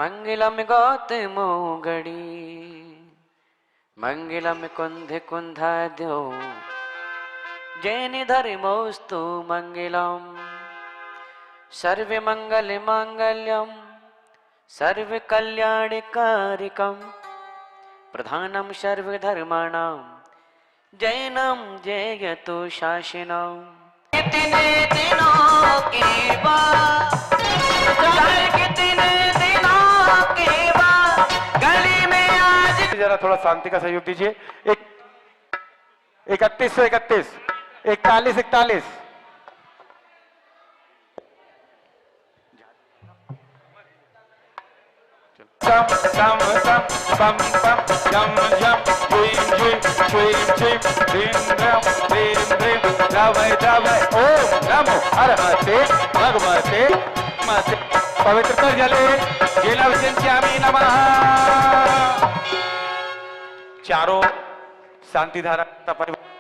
मंगलम गौतमो गणी मंगलम कुंध कुंधाद्यो जैन धर्मोस्तु मंगलम सर्व मंगल मांगल्यम सर्व कल्याणकारिकम प्रधानम सर्व धर्माणाम जैनम जयतु शासनम। कितने दिनों की बात कितने दिनों की बात गली में आज। जरा थोड़ा शांति का सहयोग दीजिए। 3131 41 Sam sam sam pam pam jam jam dream dream dream dream dream dream dream davai davai om namo arhate bhagavate mate पवित्र जले जलाभिषेच्यामि नमः। चारों शांति धारा करता परिवार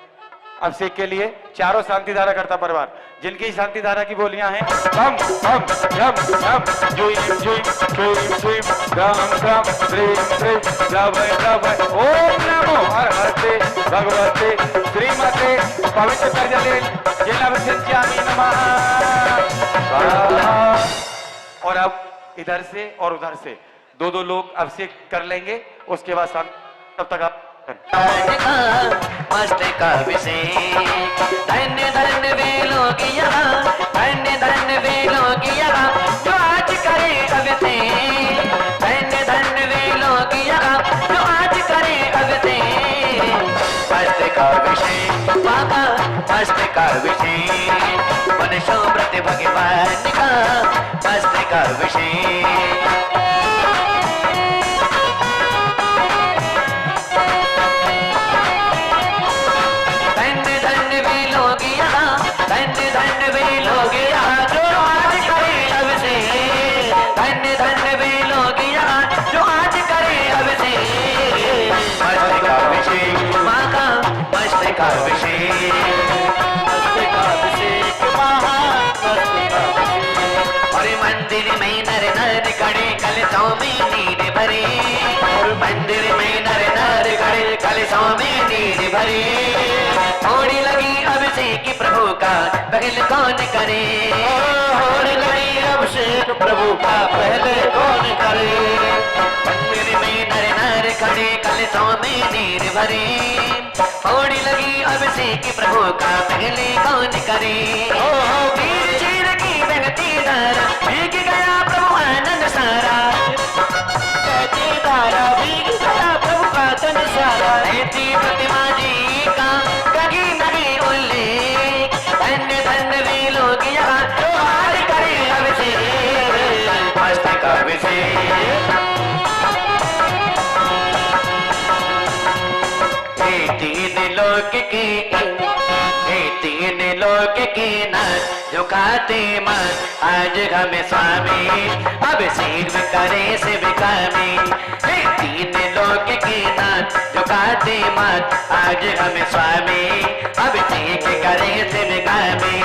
अभिषेक के लिए चारों शांति धारा करता परिवार जिनकी शांति धारा की बोलियां हैं बम बम जम जम जुई जुई जुई जुई ग्राम ग्राम श्रीम श्रीम जय जय ओम नमो हरहते भगवते श्रीमते पवित्र जले जलाभिषेच्यामि नमः। और अब इधर से और उधर से दो लोग अभिषेक कर लेंगे उसके बाद तब तक आप मस्त का अभिषेक धन्य धन्य वे लोग यहाँ धन्य धन्य वे लोग यहाँ जो आज करे अभिषेक धन्य धन्य वे लोग यहाँ जो आज करे अभिषेक मस्त का अभिषेक बाबा मस्त का अभिषेक मन शोभ्रत भगवान का मस्त का अभिषेक। और मंदिर में नर नर खड़े कलशों में नीर भरे और मंदिर में नर नर खड़े कलशों में नीर भरे होड़ी लगी अभिषेक प्रभु का पहले कौन करे होड़ी लगी अभिषेक प्रभु का पहले कौन करे मंदिर में नर नर खड़े कलशों में नीर भरे होड़ी लगी अभिषेक प्रभु का पहले कौन करे वीर चीर की बहती धारा भीग गया प्रभु आनंद सारा कहती धारा भीग गया प्रभु का तन सारा ऐसी प्रतिमा जी का कगी नहीं उल्लेख धन्य धन्य वे लोग यहाँ जो हार करे अभिषेक मस्त का अभिषेक। तीन लोक के नाथ झुकाते मन आज हमें स्वामी अभिषेक करे शिविका में। तीन लोक के नाथ झुकाते मन आज हमें स्वामी अभिषेक करे शिविका में।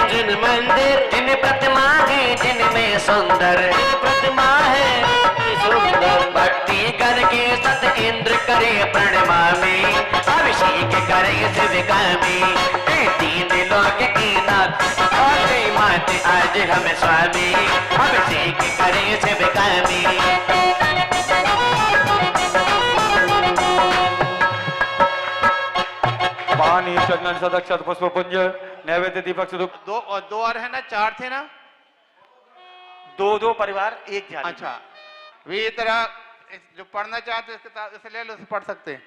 जिन मंदिर जिन प्रतिमा है जिनमें सुंदर प्रतिमा है सुंदर भक्ति करके सत इंद्र करे प्रणमामि अभिषेक करे शिविका में। तीन लोक की नाथ आते मात आज हम स्वामी अभिषेक करे शिविका में। पानी चंदन सदक्षत पुष्प पुंज नैवेद्य दीपक से दो और है ना, चार थे ना, दो परिवार एक जाने। अच्छा वीतराग जो पढ़ना चाहते इसे ले लो, उसे पढ़ सकते हैं।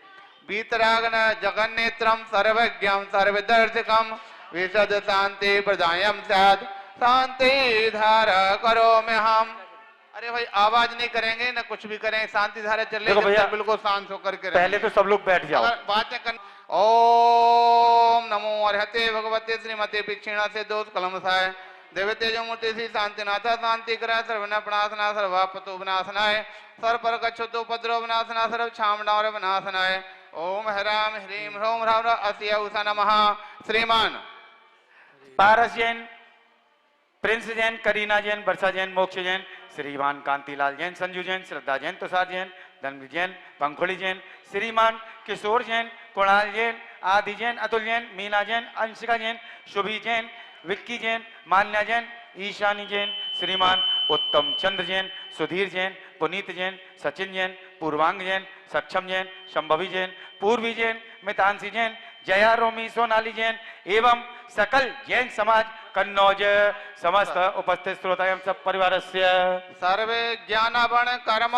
वीतरागन जगन्नेत्रम सर्वज्ञम सर्वदर्शकम विशद शांति प्रदायम स्यात् शांति धारा करो में हम। अरे भाई आवाज नहीं करेंगे ना कुछ भी करें, शांति धारा चले बिल्कुल शांत होकर के। पहले तो सब लोग बैठ जाओ। बातें कर ओम नमो अर्हते भगवते श्रीमते पिक्षिणा से दोष कलमसाय देव तेजमूर्ति श्री शांतिनाथ शांति करा सर्वनापनाशना सर्वापतो विनाशनाय सर्व पर कच्छुतो उपद्रव विनाशना सर्व छामडावर विनाशनाय ओम ह्राम ह्रीम ह्रोम ह्राम अस्य उषा नमः। श्रीमान पारस जैन, प्रिंस जैन, करीना जैन, वर्षा जैन, मोक्ष जैन, श्रीमान कांतिलाल जैन, संजू जैन, श्रद्धा जैन, तुषार जैन, धनवीर जैन, पंखुड़ी जैन, श्रीमान किशोर जैन, कुणाल जैन, आदि जैन, अतुल जैन, मीना जैन, अंशिका जैन, शुभी जैन, विक्की जैन, मान्या जैन, ईशानी जैन, श्रीमान उत्तम चंद्र जैन, सुधीर जैन, पुनीत जैन, सचिन जैन, पूर्वांग जैन, सक्षम जैन, शंभवी जैन, पूर्वी जैन, मितांशी जैन, जया रोमी, सोनाली जैन एवं सकल जैन समाज कन्नौज समस्त उपस्थित श्रोता एवं सब परिवारस्य सर्वे ज्ञानावण कर्म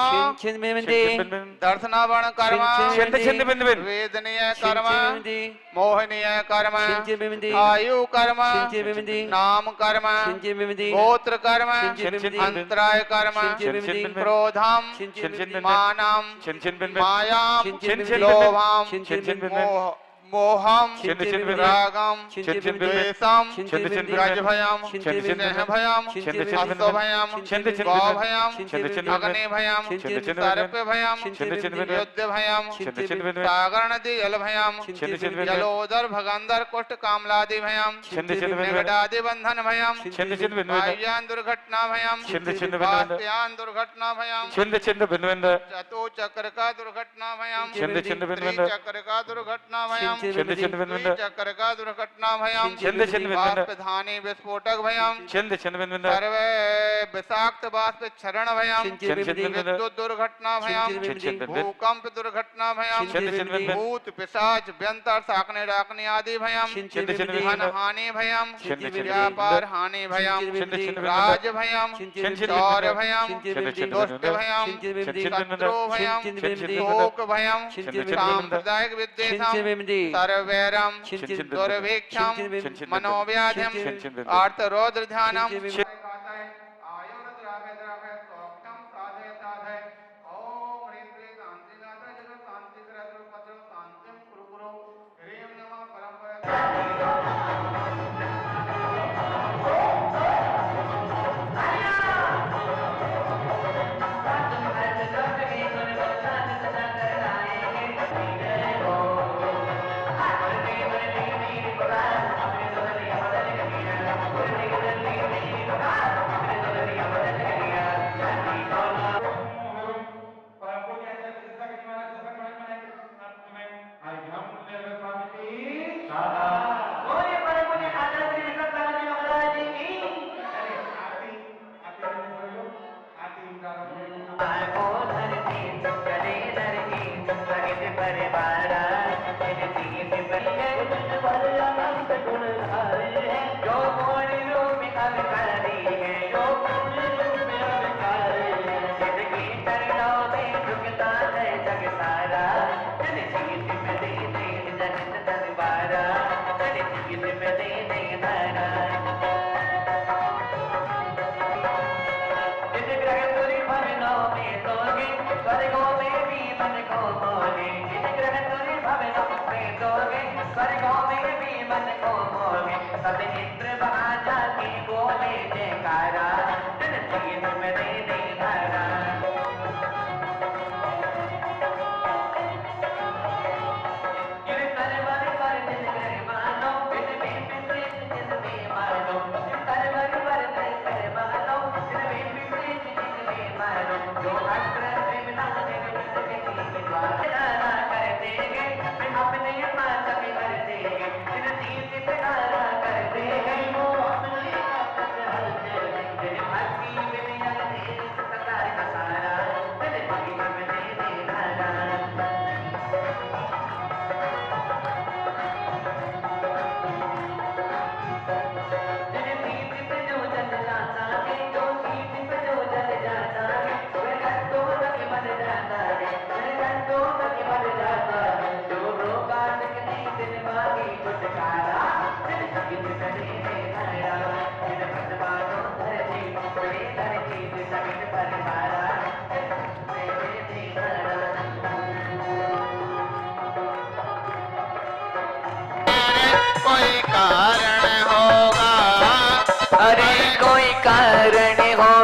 दर्शनावण कर्म छिंद छिंद बिंद बिंद वेदनीय कर्म मोहनीय कर्म आयु कर्म नाम कर्म गोत्र कर्म अंतराय कर्म क्रोधम मानम मायाम लोभाम मोहम रागम द्वेषम राजभयम स्नेहभयम अस्तभयम गौभयम अग्निभयम सर्पभयम युद्धभयम सागर नदी जलभयम जलोदर भगंदर कुष्ठ कामलादि भयम निकटादि बंधन भयम वायुयान दुर्घटना भयम वास्यान दुर्घटना भयम चतु चक्र का दुर्घटना भयम चक्र का दुर्घटना भयम चक्र का दुर्घटना भयम वाष्पधानी विस्फोटक भयम सर्वे विषाक्त वाष्प क्षरण भयम विद्युत दुर्घटना भयम भूकंप दुर्घटना भयम भूत पिशाच व्यंतर साकने डाकने आदि भयम धन हानि भयम व्यापार हानि भयम राज भयम चौर भयम दुष्ट भयम शत्रु भयम शोक भयम सांप्रदायिक विद्वेषम सर्वैरम दुर्भिक्षम मनोव्याधिम आर्तरौद्र ध्यानम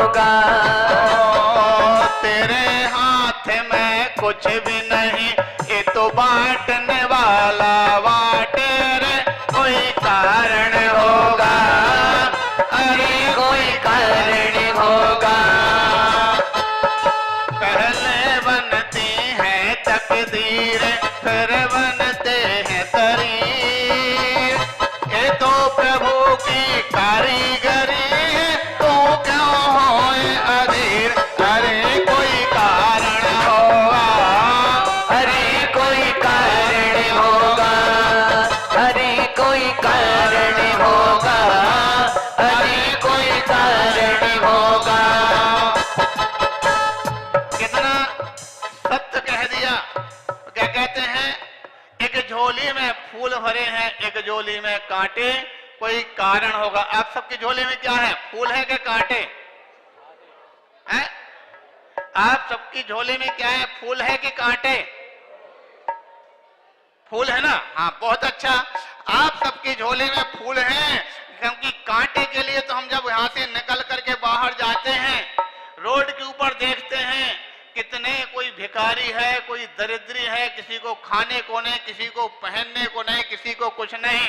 होगा। तेरे हाथ में कुछ भी नहीं, ये तो बांटने वाला बाटे रे, कोई कारण होगा, अरे कोई कारण होगा। पहले बनती है तकदीर, फिर बनते हैं शरीर, ये तो प्रभु की कारीगरी है, तू क्यों होए अधीर, अरे कोई कारण होगा, अरे कोई कारण होगा, अरे कोई कारण होगा, अरे कोई कारण होगा। कितना सत्य कह दिया। क्या कहते हैं, एक झोली में फूल भरे हैं, एक झोली में कांटे, कोई कारण होगा। आप सबकी झोली में क्या है, फूल है कि कांटे हैं? आप सबकी झोली में क्या है, फूल है कि कांटे? फूल है ना, हाँ बहुत अच्छा। आप सबकी झोली में फूल हैं, क्योंकि कांटे के लिए तो हम जब यहाँ से निकल करके बाहर जाते हैं, रोड के ऊपर देखते हैं कितने, कोई भिखारी है, कोई दरिद्री है, किसी को खाने को नहीं, किसी को पहनने को नहीं, किसी को कुछ नहीं।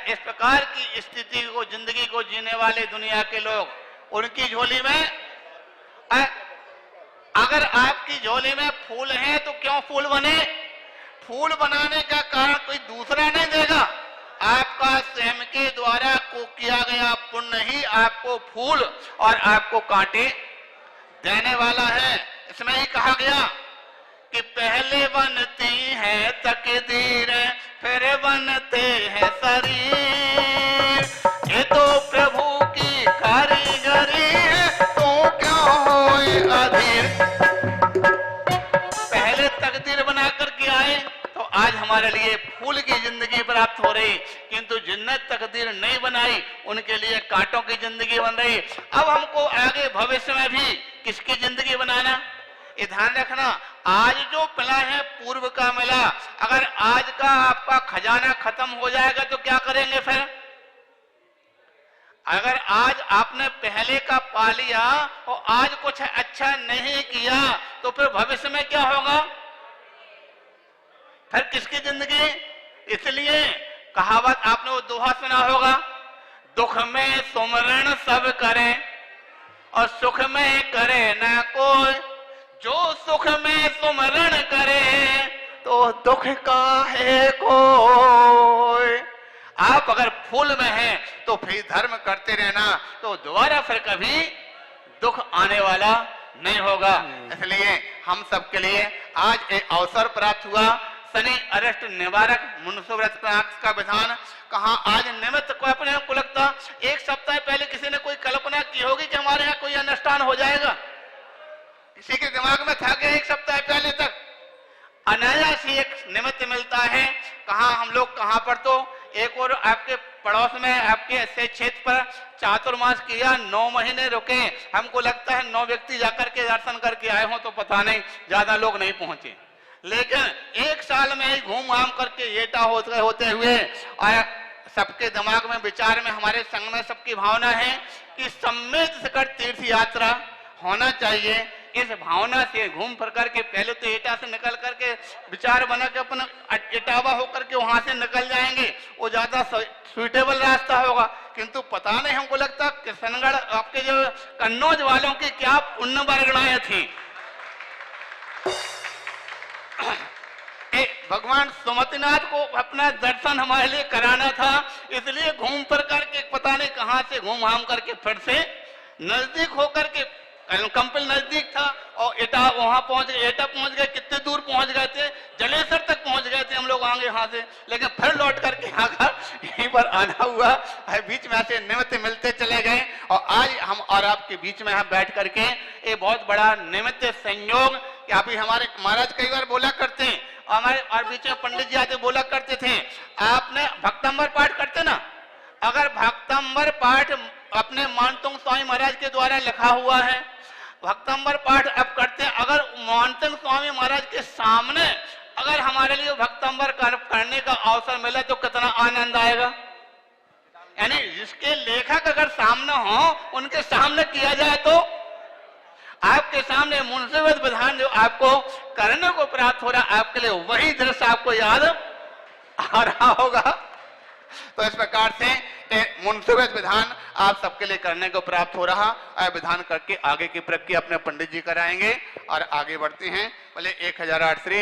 इस प्रकार की स्थिति को, जिंदगी को जीने वाले दुनिया के लोग, उनकी झोली में अगर आपकी झोली में फूल हैं तो क्यों फूल बने? फूल बनाने का कारण कोई दूसरा नहीं देगा, आपका स्वयं के द्वारा को किया गया पुण्य ही आपको फूल और आपको कांटे देने वाला है। इसमें ही कहा गया कि पहले बनती है तकदीर, फिर बनते हैं शरीर, ये तो प्रभु की कारीगरी है, तू क्यों होए अधीर। पहले तकदीर बना करके आए तो आज हमारे लिए फूल की जिंदगी प्राप्त हो रही, किंतु जिनने तकदीर नहीं बनाई उनके लिए कांटों की जिंदगी बन रही। अब हमको आगे भविष्य में भी किसकी जिंदगी बनाना, ये ध्यान रखना। आज जो मिला है पूर्व का मिला, अगर आज का आपका खजाना खत्म हो जाएगा तो क्या करेंगे फिर? अगर आज आपने पहले का पा लिया और आज कुछ अच्छा नहीं किया तो फिर भविष्य में क्या होगा? फिर किसकी जिंदगी? इसलिए कहावत आपने वो दोहा सुना होगा, दुख में सुमरण सब करें और सुख में करे न कोई, जो सुख में सुमरण करे तो दुख का है कोई। आप अगर फूल में हैं तो फिर धर्म करते रहना, तो दोबारा फिर कभी दुख आने वाला नहीं होगा। इसलिए हम सबके लिए आज एक अवसर प्राप्त हुआ, शनि अरिष्ट निवारक मुनसुव्रत का विधान। कहा आज निमित्त को अपने को लगता एक सप्ताह पहले किसी ने कोई कल्पना की होगी कि हमारे यहाँ कोई अनुष्ठान हो जाएगा? किसी के दिमाग में था कि एक सप्ताह पहले तक अनायास ही एक निमित्त मिलता है। कहाँ हम लोग कहाँ पर, तो एक और आपके पड़ोस में आपके ऐसे क्षेत्र पर चातुर्मास किया, 9 महीने रुके। हमको लगता है 9 व्यक्ति जाकर के दर्शन करके आए हों, तो पता नहीं ज्यादा लोग नहीं पहुंचे, लेकिन एक साल में ही घूम घाम करके येटा होते हुए सबके दिमाग में, विचार में, हमारे संघ में सबकी भावना है कि सम्मिलित शिखर तीर्थ यात्रा होना चाहिए। इस भावना से घूम फिर करके पहले तो एटा से निकल करके विचार बना के अपना इटावा होकर के वहां से निकल जाएंगे, वो ज्यादा सुइटेबल रास्ता होगा। किंतु पता नहीं, हमको लगता किशनगढ़ आपके जो कन्नौज वालों की क्या पुण्य वर्गणाएं थी। भगवान सुमतिनाथ को अपना दर्शन हमारे लिए कराना था, इसलिए घूम फिर करके पता नहीं कहां से घूम घाम करके फिर से नजदीक होकर के, कंपिल नजदीक था और एटा वहां पहुंच गए, एटा पहुंच गए, कितने दूर पहुंच गए थे, जलेसर तक पहुंच गए थे हम लोग आगे यहाँ से, लेकिन फिर लौट करके आकर यहीं पर आना हुआ। बीच में ऐसे निमित्त मिलते चले गए और आज हम और आपके बीच में यहाँ बैठ करके ये बहुत बड़ा निमित्त संयोग। कि अभी हमारे महाराज कई बार बोला करते हैं, हमारे और बीच में पंडित जी आते बोला करते थे, आपने भक्तंबर पाठ करते ना, अगर भक्तंबर पाठ अपने मानतंग स्वामी महाराज के द्वारा लिखा हुआ है, भक्तंबर पाठ अब करते हैं, अगर मानतंग स्वामी महाराज के सामने अगर हमारे लिए भक्तंबर करने का अवसर मिले तो कितना आनंद आएगा। यानी जिसके लेखक अगर सामने हो, उनके सामने किया जाए तो आपके सामने मुंसिबत विधान जो आपको करने को प्राप्त हो रहा, आपके लिए वही दृश्य आपको याद आ रहा होगा। तो इस प्रकार से मुंसिबत विधान आप सबके लिए करने को प्राप्त हो रहा। विधान करके आगे की प्रक्रिया अपने पंडित जी कराएंगे और आगे बढ़ते हैं। बोले 1008 श्री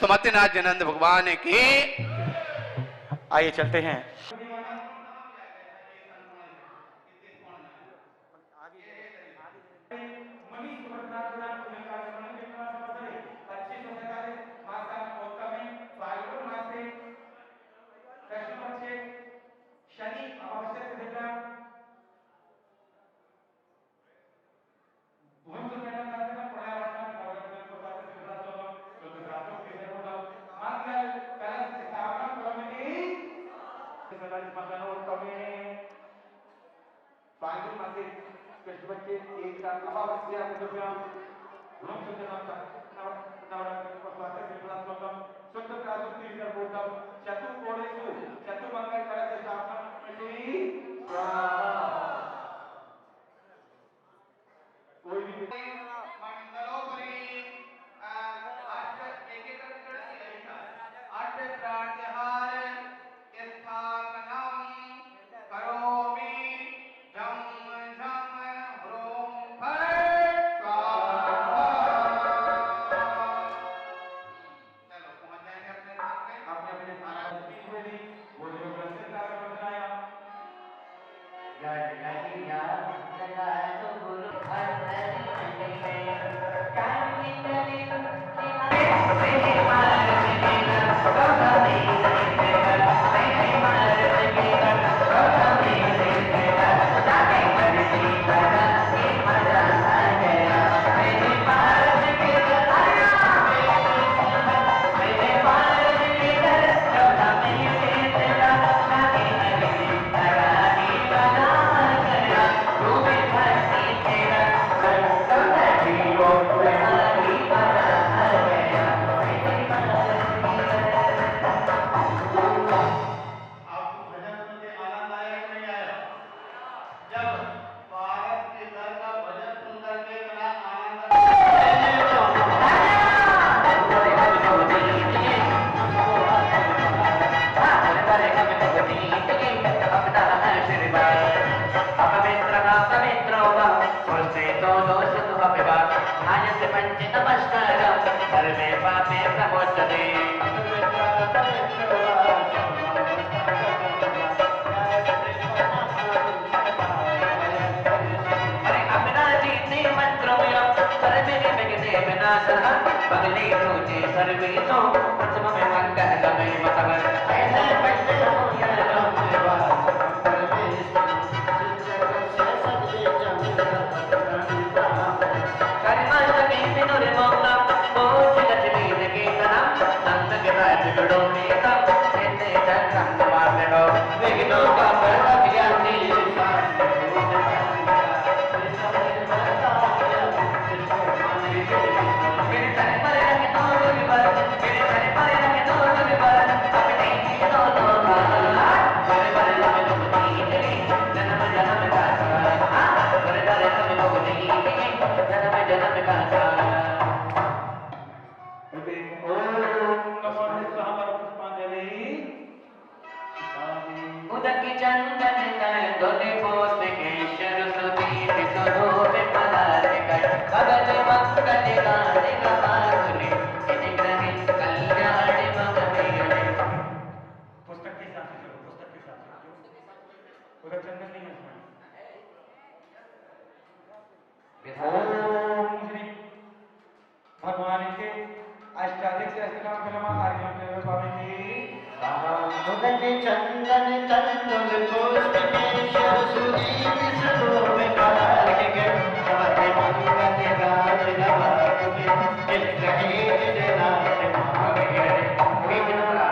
सुमतिनाथ जिनंद भगवान की। आइए चलते हैं। शनि अमावस्या से भेजा भगवान के अष्टाधिक सहस्रनाम फिल्म आर्यम स्वामी की चंदन चंदन पुष्प केशव सुदीप सरोव काल के समते मंगल राज नवाग के रहे जनात महावीर विघ्नरा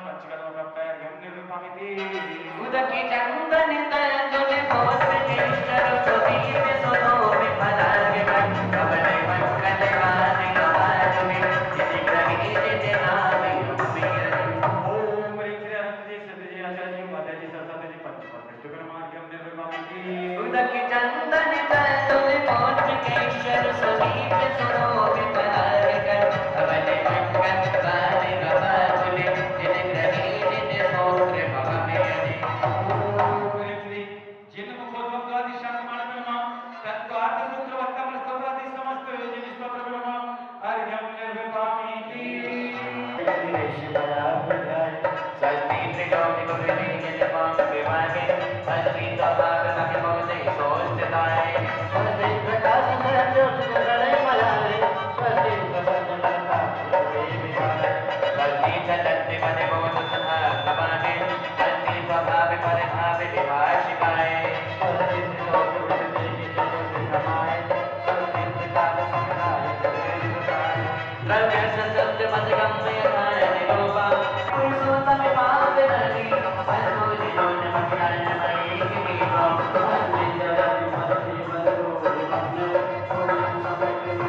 पंचकर्म प्राप्त आर्यम स्वामी की उदकी चंदन चंदन पुष्प केशव सुदीप सरोव काल के समते चंदन गाए स्वस्ति प्रकाश स्वस्ति चलते मन बोध सुधा प्रभागे बंदी स्वभाव परिभाव विभाषिकाए स्वस्ति समाय स्वस्ति काल समाय द्रव्य सत्य पद गम्य धाय निरूपा पुरुषोत्तम में पाप नदी बंधु जीवन मध्याय मई की रोम बंदी जगत मध्य बंधु बंधु पूर्ण समय के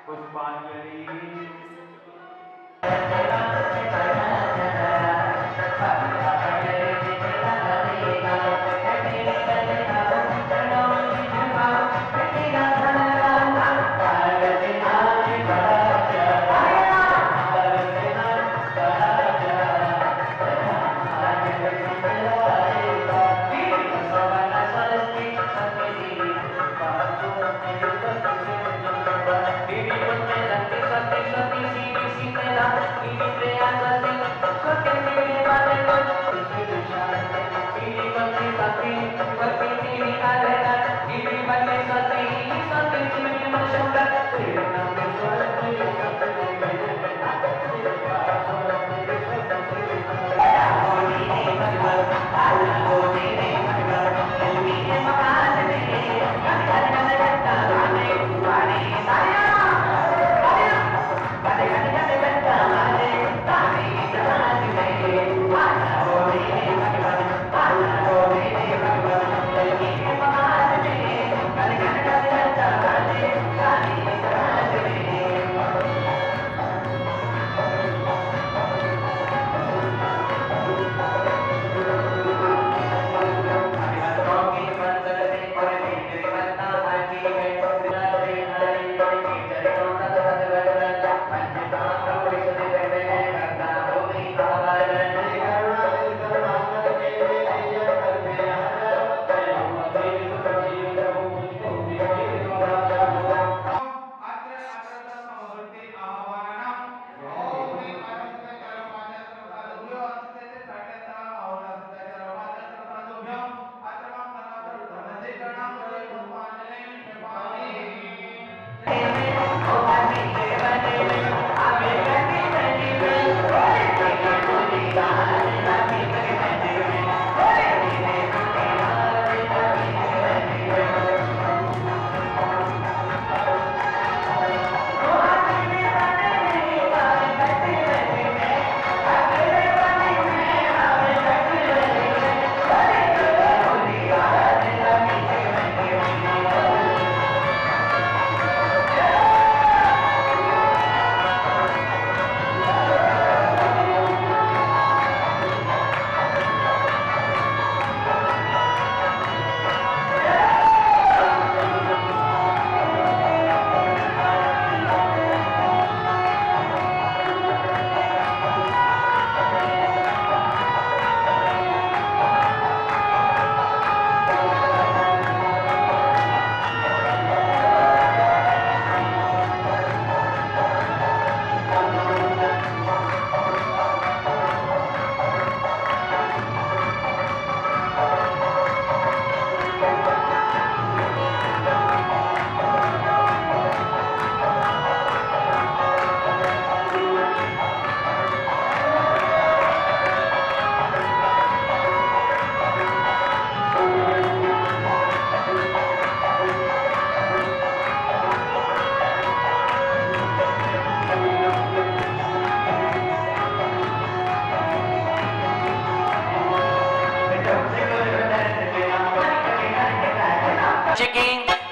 पुष्पांजलि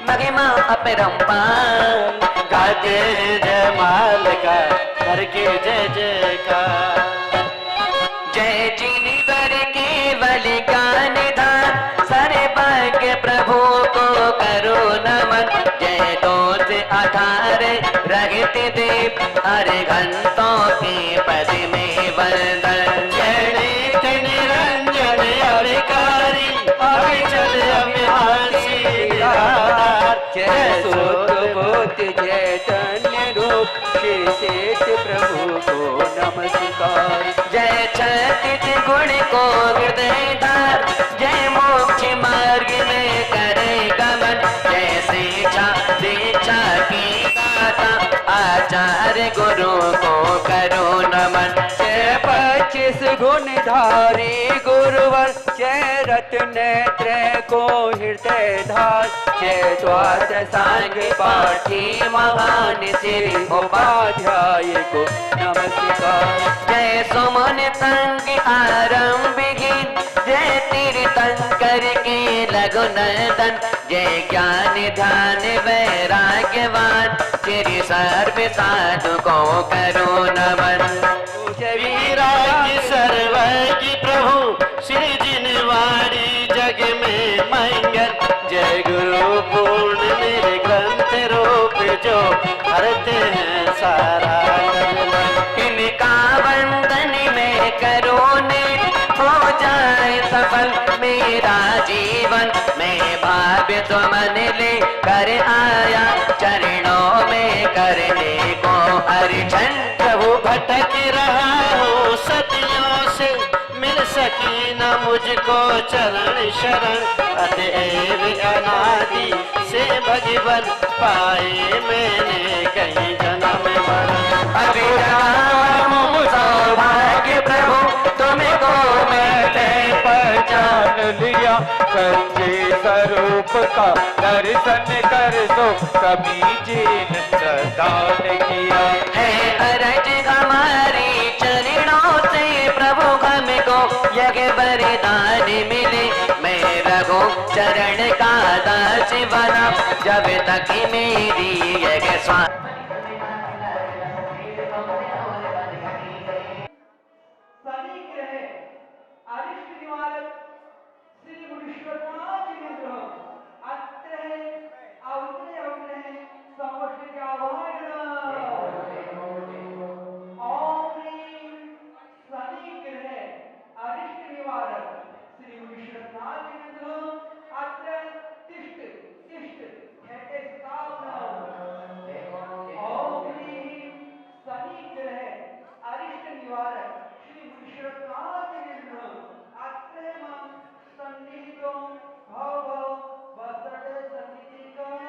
महिमा अपरंपार गाते जमाल का करके जय जयकार जय जिनी वर केवल गान धान सारे भाग्य प्रभु को करो नमन जय दोष आधार रहित देव हर घंटों के पद में वंदन जय निरंजन हरिकारी अविचल अविनाशी जय सुत बोध जय धन्य रूप श्री शेष प्रभु को नमस्कार। जय छत्तीस गुण को हृदय धार, जय मोक्ष मार्ग में करे गमन, जय शिक्षा दीक्षा की दाता, आचार्य गुरु को करो नमन। जय 25 गुणधारी गुरुवर, जय रत्न त्रय को हृदय धार, जय द्वाद सांग पाठी महान श्री उपाध्याय को नमस्कार। जय सुमन तंग आरंभहीन, जय तीर्थंकर के लघु नंदन, जय ज्ञान ध्यान वैराग्यवान, श्री सर्व साधु को करो नमन। विराज सर्वज्ञ प्रभु, श्री जिनवारी जग में मंगल, जय गुरु पूर्ण मेरे ग्रंथ रूप जो हरते हैं सारा कलमल। इनका वंदन में करो ने हो जाए सफल मेरा जीवन, मैं भाव्य तो मन ले कर आया चरणों में करने को अर्चन। प्रभु भटक रहा हूँ सदियों से, मिल सकी न मुझको चरण शरण, अतएव अनादि से भगवन पाए मैंने कहीं जन्म मरण। अभी सौभाग्य प्रभु तुमको मैंने पहचान लिया, सच्चे स्वरूप का दर्शन कर दो, समीचीन प्रदान किया। है अरज हमारी चरणों से प्रभु हमको यज्ञ वरदान मिले, मैं रघु चरण का दास बना जब तक मेरी यज्ञ स्वामी। सभी ग्रह अरिष्ट निवारक श्री मुनीश्वरनाथ केंद्र अत्र अवतरे अवतरे समष्टि आवाहन। ओम ह्रीं सभी ग्रह अरिष्ट निवारक श्री मुनीश्वरनाथ केंद्र अत्र तिष्ठ तिष्ठ है स्थापना। ओम ह्रीं सभी ग्रह अरिष्ट निवारक श्री मुनीश्वरनाथ केंद्र अत्र मां सन्निहितो भव भव वसत सन्निधि कर।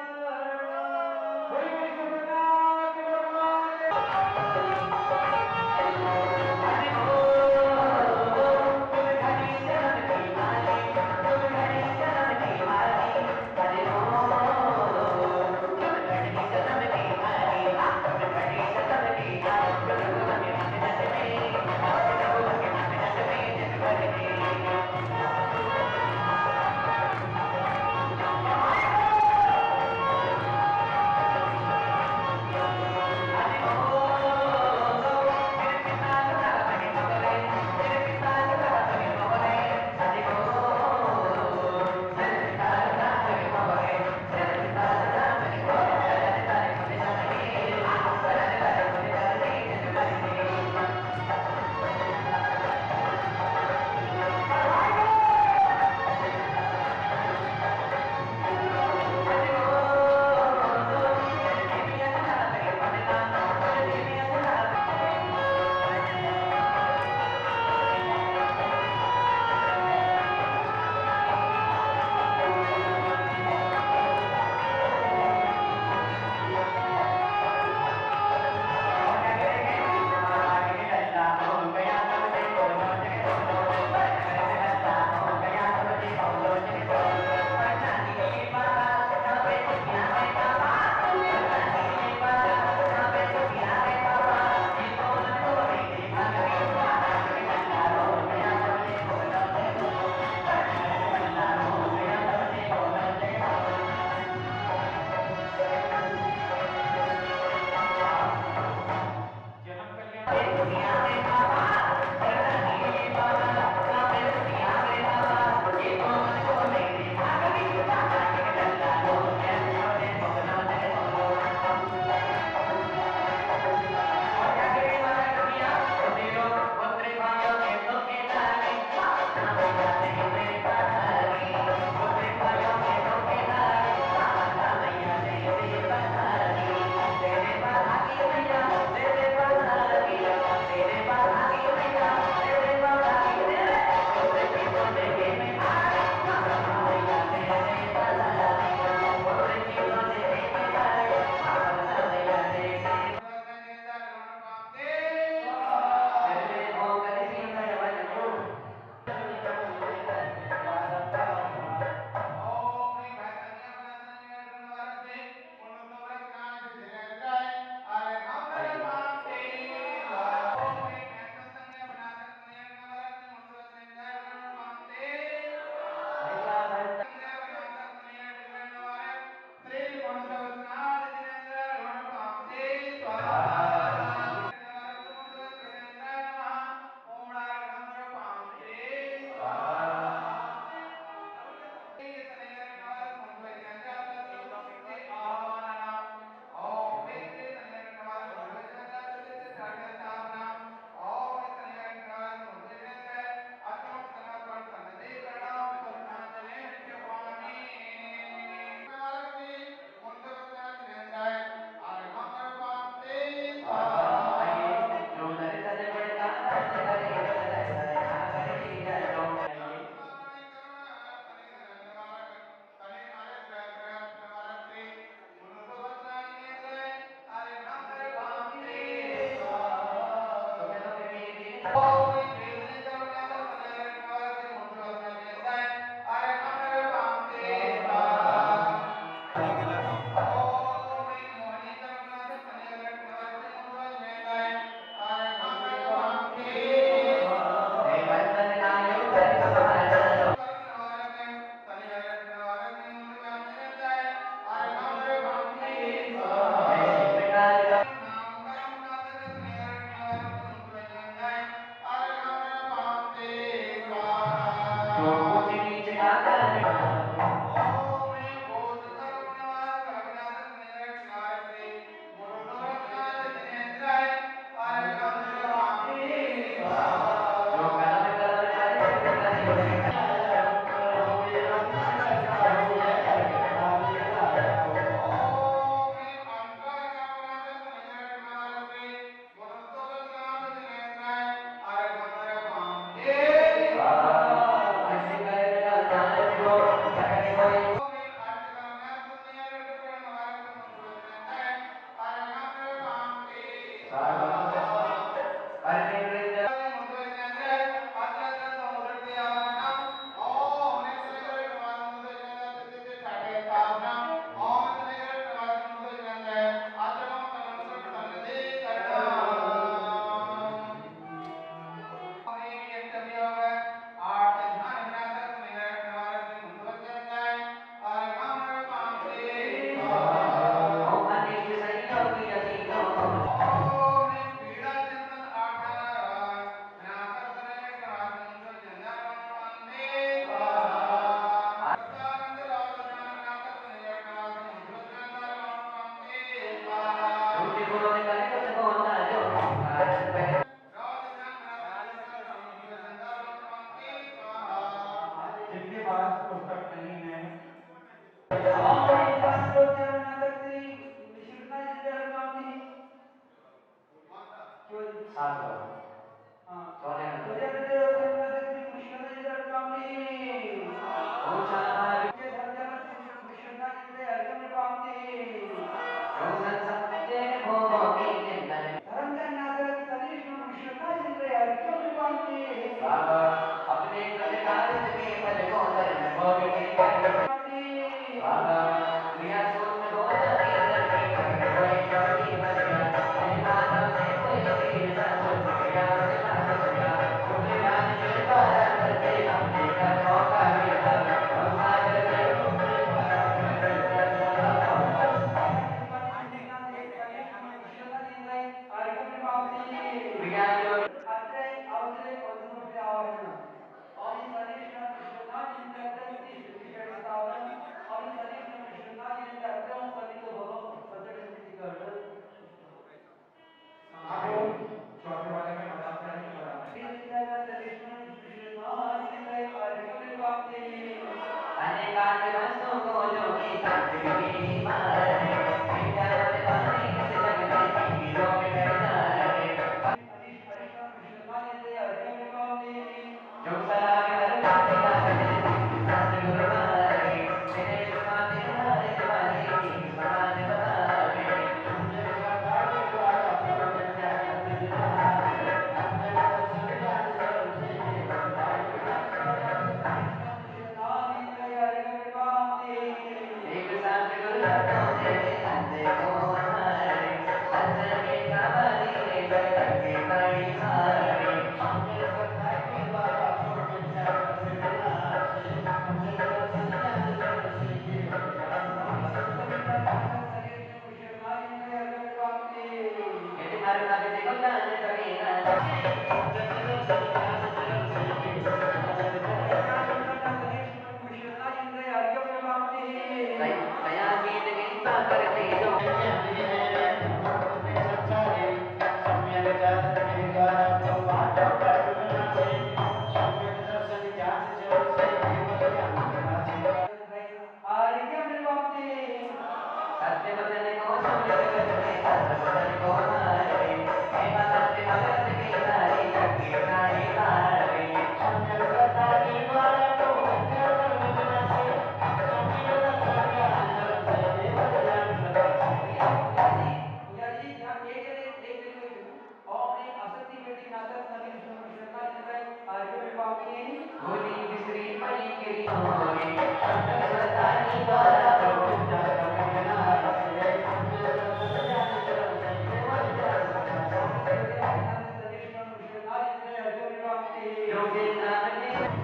पास पुस्तक नहीं है। अपने प्रकार के पल को धर्म भोग के क्रिया सोच में हो जाती कोई कभी मर गया मानव से कोई तीर न सोच गया तुम्हें ध्यान के द्वारा करते हमने का मौका मिला हम सागर में आपको चौथे वाले में बताते हैं कि अनेकांत वस्तु को जो की तकदीर मारे विचार पानी से जगत की रोग कर जाए जो सराग हर बात का सतगुरु मारे तेरे माते हमारे वाले की समान बतावे एक सतगुरु तो तेरे अंधे को हमारे अंधे के कबारी ले बैठ के बड़ी सारी यदि हर भक्ति को जान कबीरा दया कीन गिनता करती जो सत्य वचन को सुन करके सत्य वचन को मारे हे सत्य भगत की सारी जगी प्राणी हारे भूली बिसरी पड़ी गिरी होगी सतानी द्वारा योगी नाम ने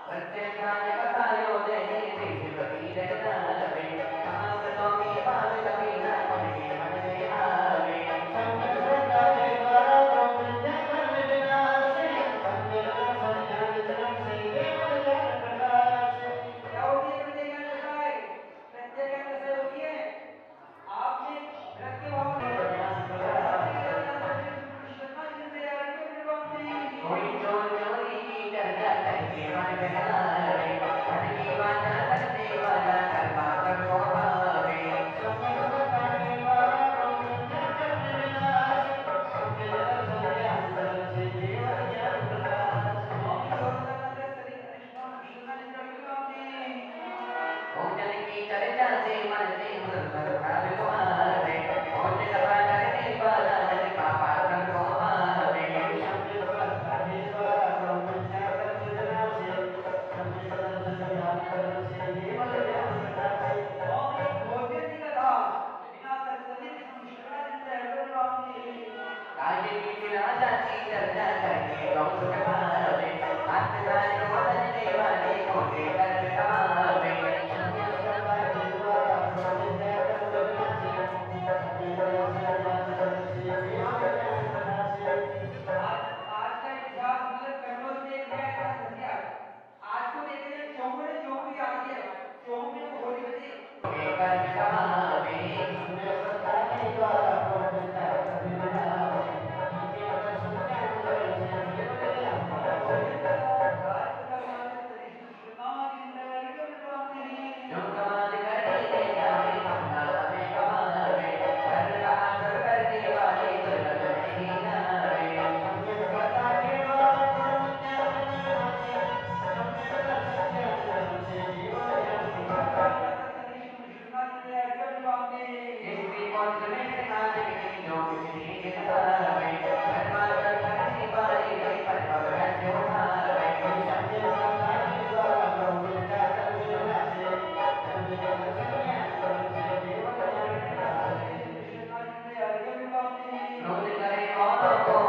प्रत्येक कथा यो जय श्री इसकी कौन सुने नाच की जो किसी के तारे परमात्मा करने वाली गई परमात्मा जो हारे सत्य संसार द्वारा प्रभु का संजना से जब दुनिया से देव रोज करे और को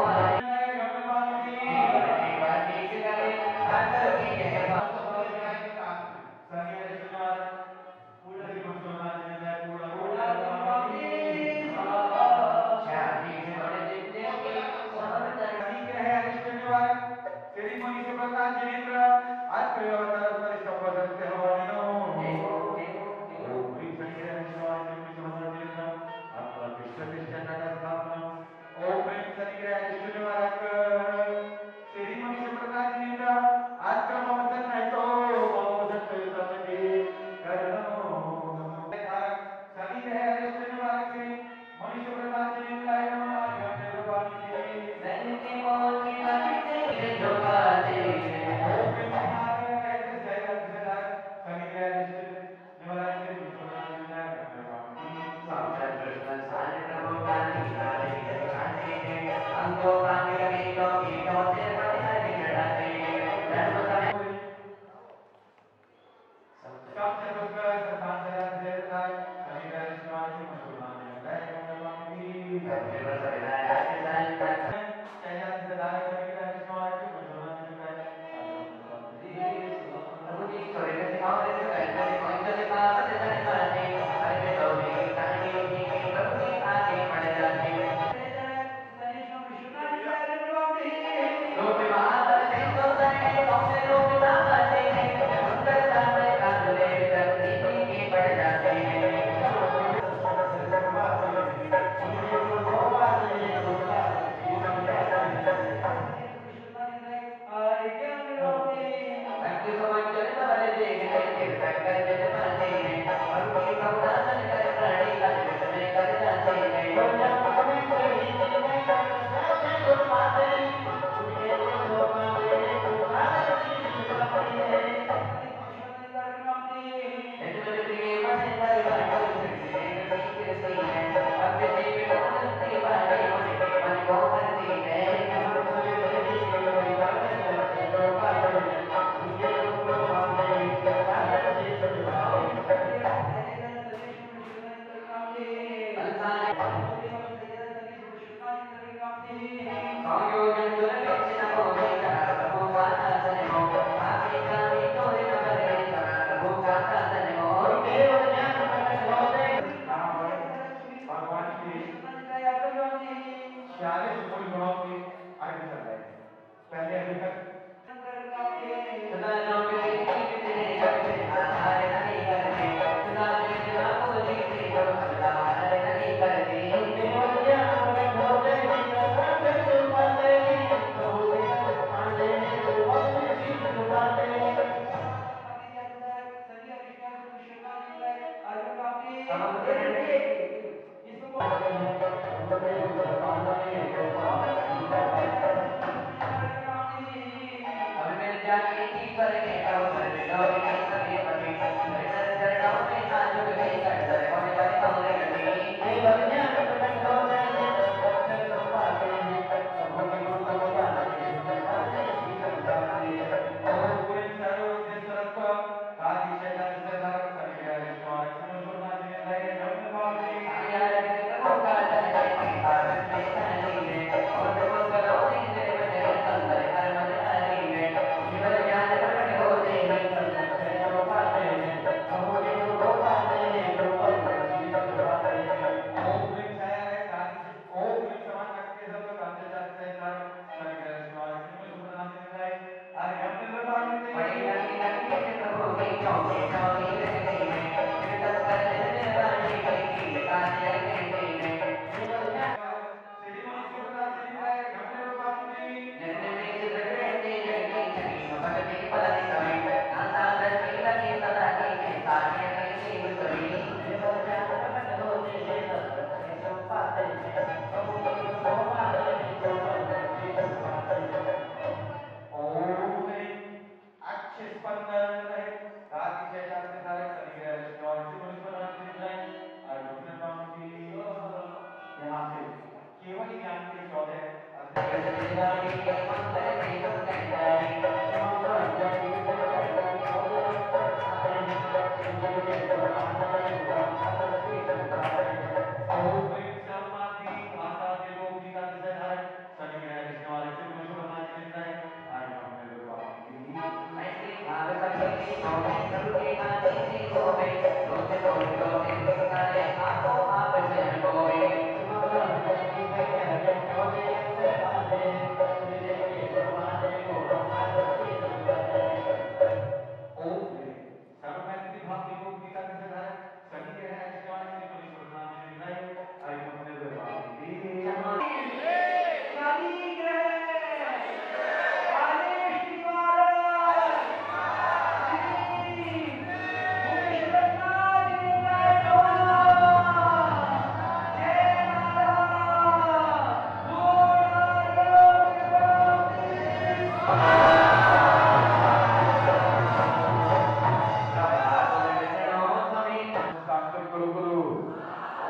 गुरु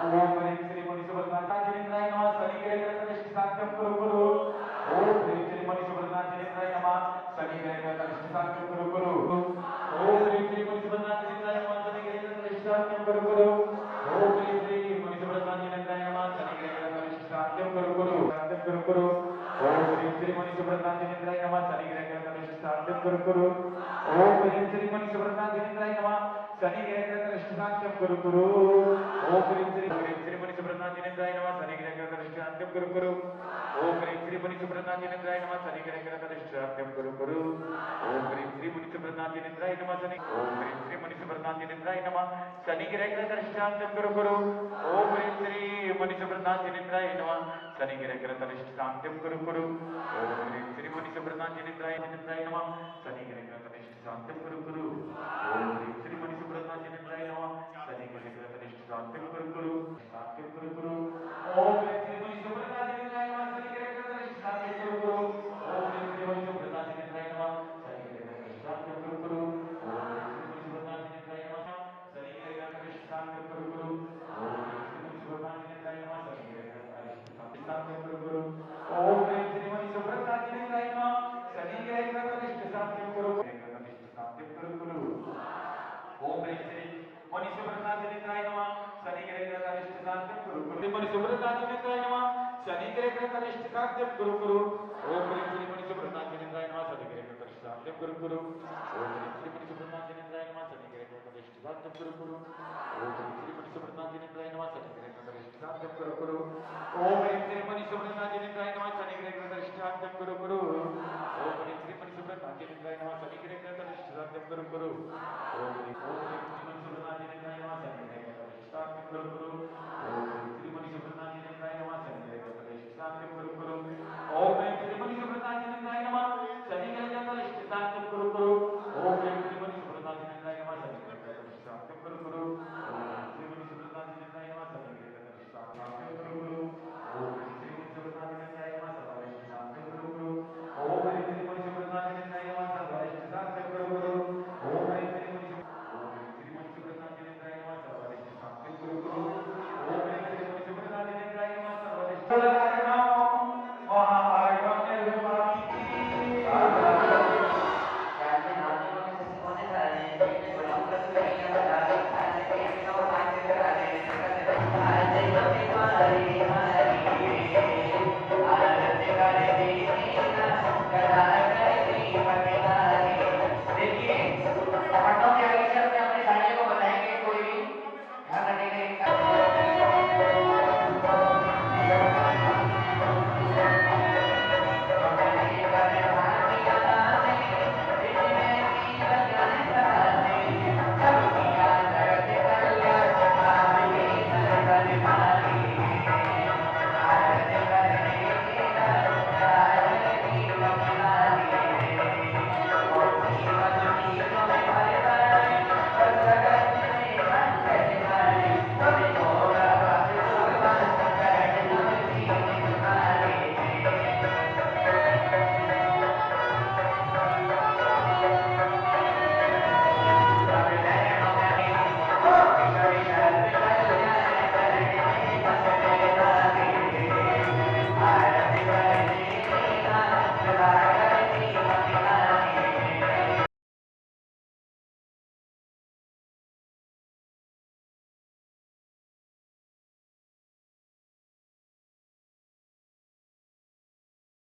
ओम ह्रीं श्री मणि सुभद्रांजनेन्द्राय नमः शनि ग्रह कनिष्ठ शांत्यम गुरु गुरु ओम ह्रीं श्री मणि सुभद्रांजनेन्द्राय नमः शनि ग्रह कनिष्ठ शांत्यम गुरु गुरु ओम ह्रीं श्री मणि सुभद्रांजनेन्द्राय नमः शनि ग्रह कनिष्ठ शांत्यम गुरु गुरु ओम ह्रीं श्री मणि सुभद्रांजनेन्द्राय नमः शनि ग्रह कनिष्ठ शांत्यम गुरु गुरु ओम ह्रीं श्री मणि सुभद्रांजनेन्द्राय नमः शनि ग्रह कनिष्ठ शांत्यम गुरु गुरु ओम ह्रीं श्री मणि सुभद्रांजनेन्द्राय नमः शनि ग्रह कनिष्ठ शांत्यम गुरु गुरु ओम ह्रीं श्री मणि सुभद्रांजनेन्द्राय नमः शनि ग्रह कनिष्ठ शांत्यम गुरु गुरु ओम ह्रीं श्री मणि सुभद्रांजनेन्द्राय नमः शनि ग्रह कनिष्ठ शांत्यम गुरु गुरु ओम ह्रीं श्री मणि सुभद्रांजनेन्द्राय नमः शनि ओम ह्रीं श्री मणि सुभद्रांजनेन्द्राय नमः शनि ग्रह कनिष्ठ शांत्यम गुरु गुरु ओम ह्रीं श्री मणि सुभद्रांजनेन्द्राय नमः शनि ग्रह कनिष्ठ शांत्यम गुरु गुरु ओम ह्रीं श्री मणि सुभद्रांजनेन्द्राय नमः शनि ग्रह कनिष्ठ शांत्यम गुरु गुरु ओम ह्रीं श्री मणि सुभद्रांजनेन्द्राय नमः शनि ग्रह कनिष्ठ शांत्यम गुरु गुरु शांत्यम गुरु गुरु ओम ह्रीं श्री मणि सुभद्रांजनेन्द्राय नमः शनि ग्रह कनिष्ठ शांत्यम गुरु गुरु ओम ह्रीं श्री मणि सुभद्रांजनेन्द्राय नमः शनि ग्रह कनिष्ठ शांत्यम गुरु गुरु ओम ह्रीं श्री मणि सुभद्रांजनेन्द्राय नमः शनि ग्रह कनिष्ठ शांत्यम गुरु गुरु ओम ह्रीं श्री मणि सुभद्रांजनेन्द्राय नमः शनि ग्रह कनिष्ठ शांत्यम गुरु गुरु ओम ह्रीं श्री मणि सुभद्रांजनेन्द्राय नमः शनि ग्रह कनिष्ठ शांत्यम गुरु गुरु शांत्यम गुरु गुरु ओम ह्रीं श्री मणि सुभद्रांजनेन्द्राय नमः शनि ग्रह कनिष्ठ शांत्यम गुरु गुरु मणि सुभद्रांजनेन्द्राय नमः शनि ग्रह कनिष्ठ शांत्यम गुरु गुरु ओम ह्रीं श्री मणि सुभद्रांजनेन्द्राय नमः शनि ग्रह कनिष्ठ शांत्यम गुरु गुरु ओम ह्रीं श्री मणि सुभद्रांजनेन्द्राय नमः शनि ग्रह कनिष्ठ शांत्यम गुरु गुरु ओम ह्रीं श्री मणि सुभद्रांजनेन्द्राय नमः शनि ग्रह कनिष्ठ शांत्यम गुरु गुरु ओम ह्रीं श्री मणि सुभद्रांजनेन्द्राय नमः शनि ग्रह कनिष्ठ शांत्यम गुरु गुरु ओम ह्रीं श्री मणि सुभद्रांजनेन्द्राय नमः शनि ग्रह कनिष्ठ शांत्यम गुरु गुरु ओम ह्रीं श्री मणि सुभद्रांजनेन्द्राय नमः शनि ग्रह कनिष्ठ शांत्यम गुरु गुरु